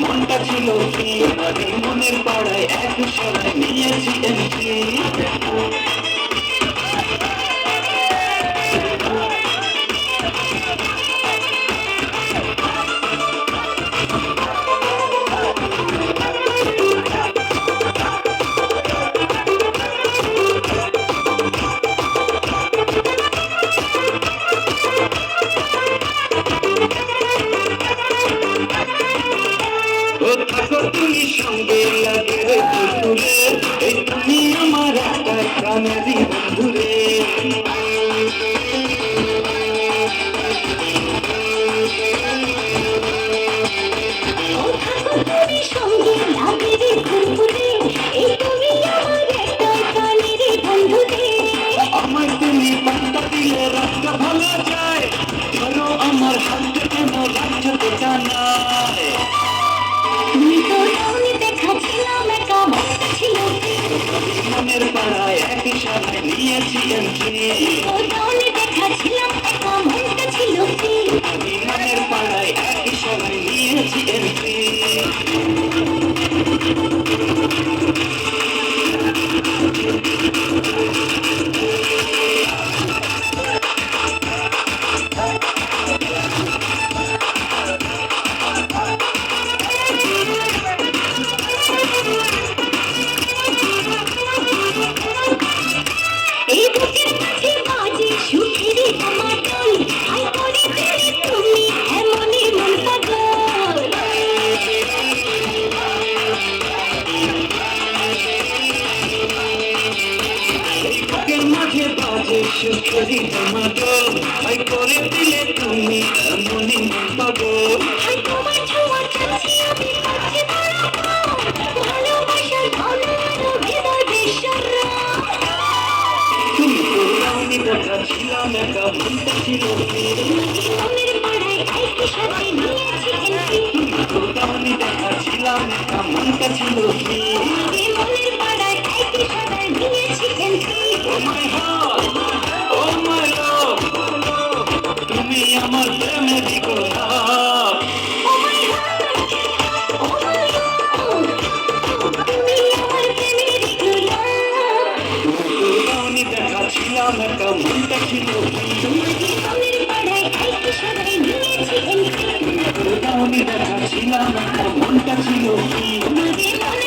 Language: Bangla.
মনটা ছিল মনের পাড়ায় এক সবাই নিয়েছি এন্ট্রি তুমি সঙ্গে লাগে রে বন্ধুরে এই তুমি আমার একটা প্রাণেরই বন্ধুরে তুমি সঙ্গে লাগে রে বন্ধুরে এই তুমি আমার একটা প্রাণেরই বন্ধুরে আমায় তুমি পাত্তা দিলে রাস্তা ভালো যায় ধরো আমার হাতে কেন রাজ্যতে জানায় তুমি তো টাউনে দেখাচ্ছিলাম একা মনটা ছিল মনের পাড়ায় এক সবাই নিয়েছি এন্ট্রি তো টাউনে দেখাচ্ছিলাম একা মনটা ছিল মনের পাড়ায় এক সবাই নিয়েছি এন্ট্রি এই বুকের মাঝে বাজে সুখের টমাটল হাই করে দিলে তুমি এমনই মন পাগল বুকের মাঝে বাজে সুখেরি টমাটল হাই করে দিলে তুমি এমনই মন পাগল হাই তোমার ছোঁয়া চাচ্ছি আমি কাছে দাঁড়াবো ভালোবাসার ঘন আরো হৃদয় বেসরা তুমি তো রাউনি দেখা ছিলাম একা মনটা ছিল মনের পাড়ায় একই সাথে নিয়েছি এন্ট্রি তো রাউনি দেখা ছিলাম একা মনটা ছিল মনের পাড়ায় একই সাথে নিয়েছি এন্ট্রি ও মাই হার্ট ও মাই লাভ তুমি আমার প্রেমেরই কথা Oh my heart, oh my love, তুমি আমার প্রেমেরই গোলাপ রাউনি দেখা ছিলাম একা মনটা ছিল তোমাকে মনের পাড়ায় একই সাথে নিয়েছি এন্ট্রি রাউনি দেখা ছিলাম একা মনটা ছিল তোমাকে মনের